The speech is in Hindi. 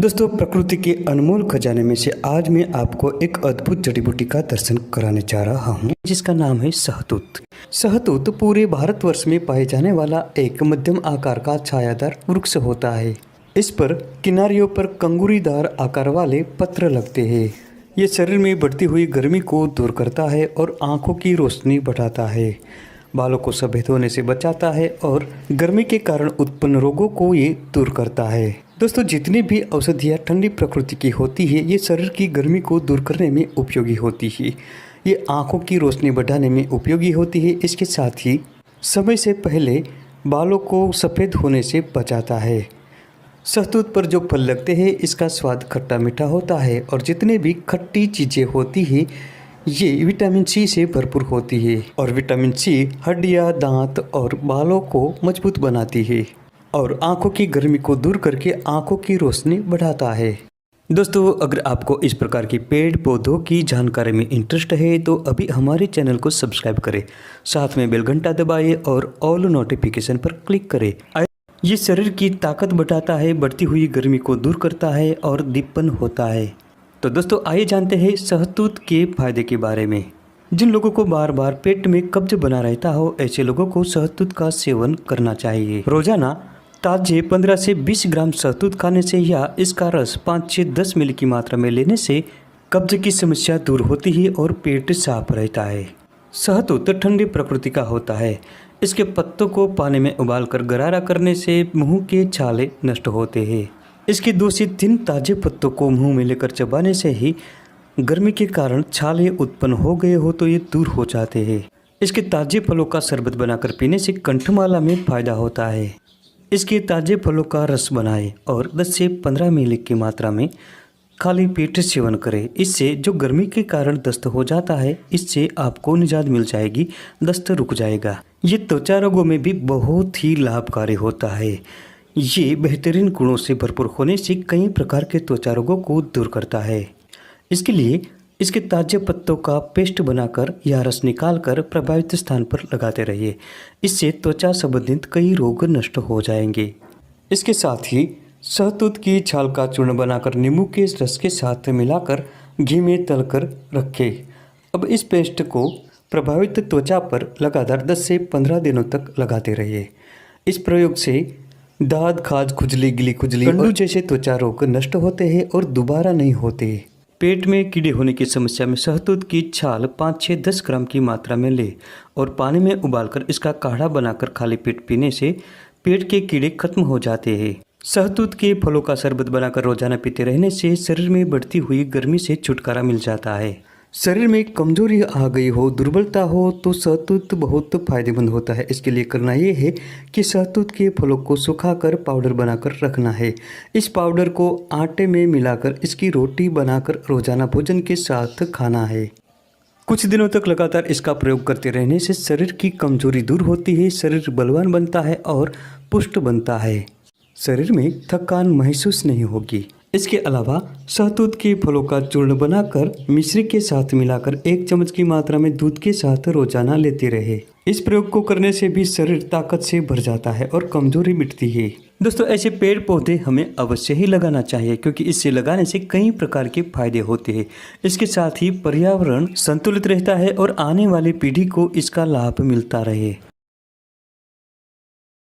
दोस्तों, प्रकृति के अनमोल खजाने में से आज मैं आपको एक अद्भुत जड़ी बूटी का दर्शन कराने जा रहा हूँ, जिसका नाम है शहतूत। शहतूत पूरे भारतवर्ष में पाए जाने वाला एक मध्यम आकार का छायादार वृक्ष होता है। इस पर किनारियों पर कंगूरीदार आकार वाले पत्र लगते हैं। ये शरीर में बढ़ती हुई गर्मी को दूर करता है और आँखों की रोशनी बढ़ाता है, बालों को सफ़ेद होने से बचाता है और गर्मी के कारण उत्पन्न रोगों को ये दूर करता है। दोस्तों, जितनी भी औषधियाँ ठंडी प्रकृति की होती है, ये शरीर की गर्मी को दूर करने में उपयोगी होती है। ये आँखों की रोशनी बढ़ाने में उपयोगी होती है। इसके साथ ही समय से पहले बालों को सफ़ेद होने से बचाता है। शहतूत पर जो फल लगते हैं, इसका स्वाद खट्टा मीठा होता है और जितने भी खट्टी चीज़ें होती हैं, ये विटामिन सी से भरपूर होती है और विटामिन सी हड्डियाँ, दांत और बालों को मजबूत बनाती है और आँखों की गर्मी को दूर करके आँखों की रोशनी बढ़ाता है। दोस्तों, अगर आपको इस प्रकार की पेड़ पौधों की जानकारी में इंटरेस्ट है तो अभी हमारे चैनल को सब्सक्राइब करें, साथ में बेल घंटा दबाइए और ऑल नोटिफिकेशन पर क्लिक करें। ये शरीर की ताकत बढ़ाता है, बढ़ती हुई गर्मी को दूर करता है और दीपन होता है। तो दोस्तों, आइए जानते हैं शहतूत के फायदे के बारे में। जिन लोगों को बार बार पेट में कब्ज बना रहता हो, ऐसे लोगों को शहतूत का सेवन करना चाहिए। रोजाना ताजे 15 से 20 ग्राम शहतूत खाने से या इसका रस 5 से 10 मिली की मात्रा में लेने से कब्ज की समस्या दूर होती है और पेट साफ रहता है। शहतूत ठंडी प्रकृति का होता है। इसके पत्तों को पानी में उबालकर गरारा करने से मुंह के छाले नष्ट होते हैं। इसके 2 से 3 ताजे पत्तों को मुंह में लेकर चबाने से ही गर्मी के कारण छाले उत्पन्न हो गए हो तो ये दूर हो जाते हैं। इसके ताजे फलों का शरबत बनाकर पीने से कंठमाला में फायदा होता है। इसके ताजे फलों का रस बनाएं और 10 से 15 मिली की मात्रा में खाली पेट सेवन करें। इससे जो गर्मी के कारण दस्त हो जाता है, इससे आपको निजात मिल जाएगी, दस्त रुक जाएगा। ये त्वचा रोगों में भी बहुत ही लाभकारी होता है। ये बेहतरीन गुणों से भरपूर होने से कई प्रकार के त्वचा रोगों को दूर करता है। इसके लिए इसके ताजे पत्तों का पेस्ट बनाकर या रस निकालकर प्रभावित स्थान पर लगाते रहिए। इससे त्वचा संबंधित कई रोग नष्ट हो जाएंगे। इसके साथ ही शहतूत की छाल का चूर्ण बनाकर नींबू के रस के साथ मिलाकर घी में तलकर रखें। अब इस पेस्ट को प्रभावित त्वचा पर लगातार 10 से 15 दिनों तक लगाते रहिए। इस प्रयोग से दाद, खाज, खुजली, गिली खुजली, कंडू जैसे त्वचा रोग नष्ट होते हैं और दोबारा नहीं होते। पेट में कीड़े होने की समस्या में शहतूत की छाल 5 से 10 ग्राम की मात्रा में ले और पानी में उबालकर इसका काढ़ा बनाकर खाली पेट पीने से पेट के कीड़े खत्म हो जाते हैं। शहतूत के फलों का शरबत बनाकर रोजाना पीते रहने से शरीर में बढ़ती हुई गर्मी से छुटकारा मिल जाता है। शरीर में कमजोरी आ गई हो, दुर्बलता हो तो शहतूत बहुत फायदेमंद होता है। इसके लिए करना ये है कि शहतूत के फलों को सुखाकर पाउडर बनाकर रखना है। इस पाउडर को आटे में मिलाकर इसकी रोटी बनाकर रोजाना भोजन के साथ खाना है। कुछ दिनों तक लगातार इसका प्रयोग करते रहने से शरीर की कमजोरी दूर होती है, शरीर बलवान बनता है और पुष्ट बनता है। शरीर में थकान महसूस नहीं होगी। इसके अलावा शहतूत के फलों का चूर्ण बनाकर मिश्री के साथ मिलाकर 1 चम्मच की मात्रा में दूध के साथ रोजाना लेते रहे। इस प्रयोग को करने से भी शरीर ताकत से भर जाता है और कमजोरी मिटती है। दोस्तों, ऐसे पेड़ पौधे हमें अवश्य ही लगाना चाहिए, क्योंकि इससे लगाने से कई प्रकार के फायदे होते हैं। इसके साथ ही पर्यावरण संतुलित रहता है और आने वाली पीढ़ी को इसका लाभ मिलता रहे।